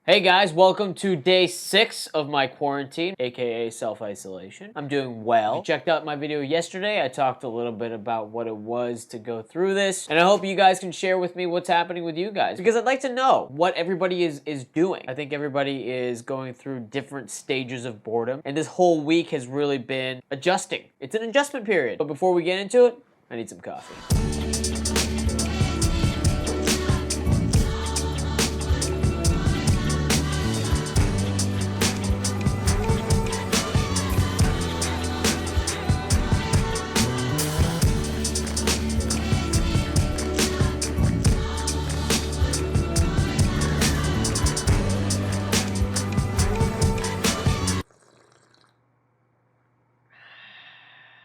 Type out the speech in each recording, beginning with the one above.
Hey guys, welcome to day 6 of my quarantine, aka self-isolation. I'm doing well. If you checked out my video yesterday, I talked a little bit about what it was to go through this, and I hope you guys can share with me what's happening with you guys, because I'd like to know what everybody is doing. I think everybody is going through different stages of boredom, and this whole week has really been adjusting. It's an adjustment period. But before we get into it, I need some coffee.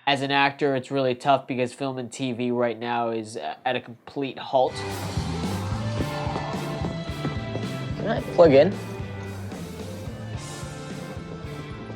As an actor, it's really tough because film and TV right now is at a complete halt. Can I plug in?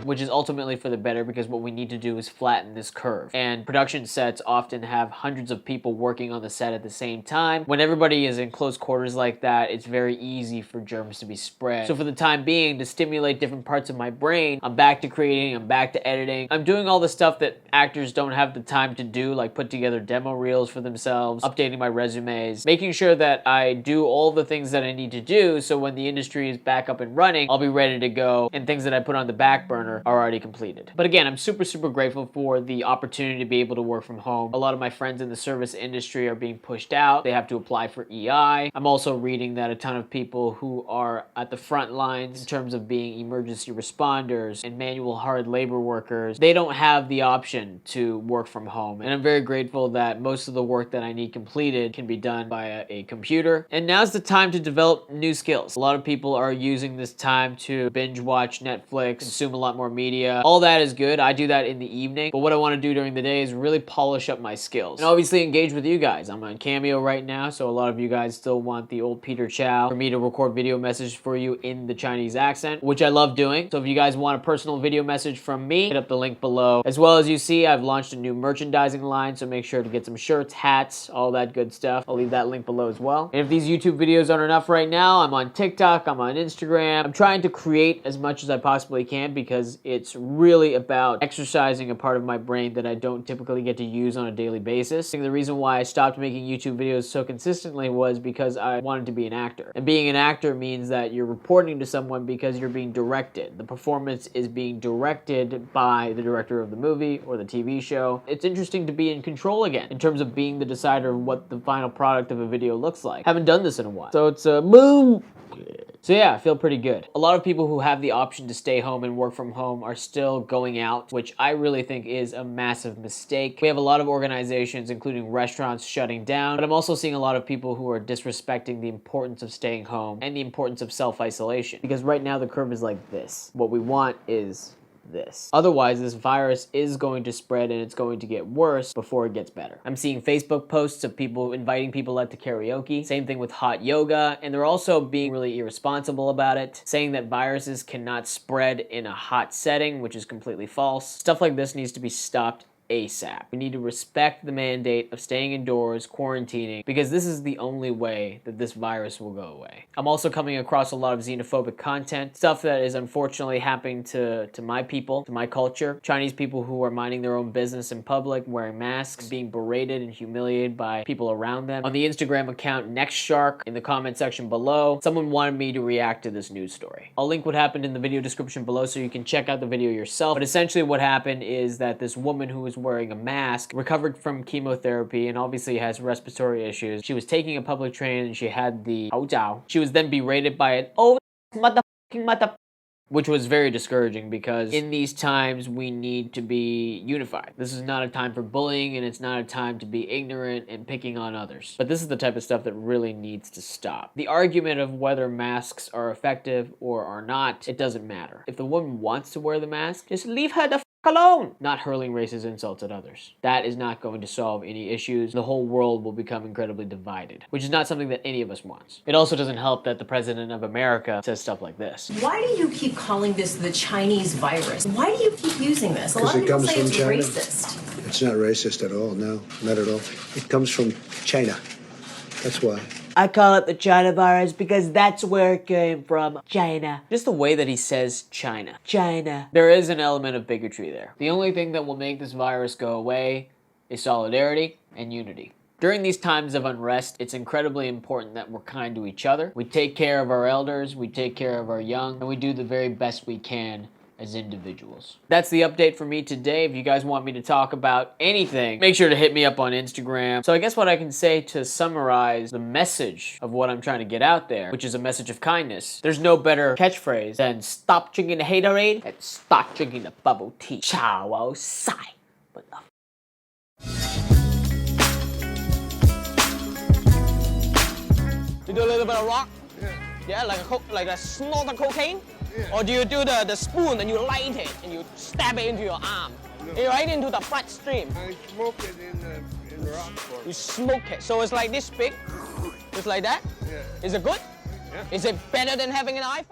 Which is ultimately for the better, because what we need to do is flatten this curve. And production sets often have hundreds of people working on the set at the same time. When everybody is in close quarters like that, it's very easy for germs to be spread. So for the time being, to stimulate different parts of my brain, I'm back to creating, I'm back to editing. I'm doing all the stuff that actors don't have the time to do, like put together demo reels for themselves, updating my resumes, making sure that I do all the things that I need to do so when the industry is back up and running, I'll be ready to go, and things that I put on the back burner are already completed. But again, I'm super grateful for the opportunity to be able to work from home. A lot of my friends in the service industry are being pushed out. They have to apply for EI. I'm also reading that a ton of people who are at the front lines in terms of being emergency responders and manual hard labor workers, they don't have the option to work from home. And I'm very grateful that most of the work that I need completed can be done by a computer. And now's the time to develop new skills. A lot of people are using this time to binge watch Netflix, consume a lot more media. All that is good. I do that in the evening. But what I want to do during the day is really polish up my skills. And obviously engage with you guys. I'm on Cameo right now, so a lot of you guys still want the old Peter Chow for me to record video message for you in the Chinese accent, which I love doing. So if you guys want a personal video message from me, hit up the link below. As well as you see, I've launched a new merchandising line, so make sure to get some shirts, hats, all that good stuff. I'll leave that link below as well. And if these YouTube videos aren't enough right now, I'm on TikTok, I'm on Instagram. I'm trying to create as much as I possibly can because it's really about exercising a part of my brain that I don't typically get to use on a daily basis. I think the reason why I stopped making YouTube videos so consistently was because I wanted to be an actor. And being an actor means that you're reporting to someone because you're being directed. The performance is being directed by the director of the movie or the TV show. It's interesting to be in control again in terms of being the decider of what the final product of a video looks like. Haven't done this in a while. So it's a boom. So yeah, I feel pretty good. A lot of people who have the option to stay home and work from home are still going out, which I really think is a massive mistake. We have a lot of organizations, including restaurants, shutting down, but I'm also seeing a lot of people who are disrespecting the importance of staying home and the importance of self-isolation. Because right now the curve is like this. What we want is this. Otherwise, this virus is going to spread and it's going to get worse before it gets better. I'm seeing Facebook posts of people inviting people out to karaoke. Same thing with hot yoga. And they're also being really irresponsible about it, saying that viruses cannot spread in a hot setting, which is completely false. Stuff like this needs to be stopped ASAP. We need to respect the mandate of staying indoors, quarantining, because this is the only way that this virus will go away. I'm also coming across a lot of xenophobic content, stuff that is unfortunately happening to my people, to my culture. Chinese people who are minding their own business in public, wearing masks, being berated and humiliated by people around them. On the Instagram account NextShark, in the comment section below, someone wanted me to react to this news story. I'll link what happened in the video description below so you can check out the video yourself. But essentially what happened is that this woman who was wearing a mask recovered from chemotherapy and obviously has respiratory issues. She was taking a public train and she had the hao jiao. She was then berated by an which was very discouraging because in these times we need to be unified. This is not a time for bullying and it's not a time to be ignorant and picking on others. But this is the type of stuff that really needs to stop. The argument of whether masks are effective or are not, it doesn't matter. If the woman wants to wear the mask, just leave her the alone, not hurling racist insults at others. That is not going to solve any issues. The whole world will become incredibly divided, which is not something that any of us wants. It also doesn't help that the president of America says stuff like this. Why do you keep calling this the Chinese virus? Why do you keep using this? A lot of Because it people comes say from it's China. racist. It's not racist at all, no, not at all. It comes from China. That's why. I call it the China virus because that's where it came from. China. Just the way that he says China. China. There is an element of bigotry there. The only thing that will make this virus go away is solidarity and unity. During these times of unrest, it's incredibly important that we're kind to each other. We take care of our elders, we take care of our young, and we do the very best we can as individuals. That's the update for me today. If you guys want me to talk about anything, make sure to hit me up on Instagram. So I guess what I can say to summarize the message of what I'm trying to get out there, which is a message of kindness, there's no better catchphrase than stop drinking the haterade and start drinking the bubble tea. Ciao outside. But You do a little bit of rock? Yeah, like a snort of cocaine? Or do you do the spoon and you light it and you stab it into your arm? Right into the bloodstream. I smoke it in the rock form. You smoke it. So it's like this big? Just like that? Yeah. Is it good? Yeah. Is it better than having an iPhone?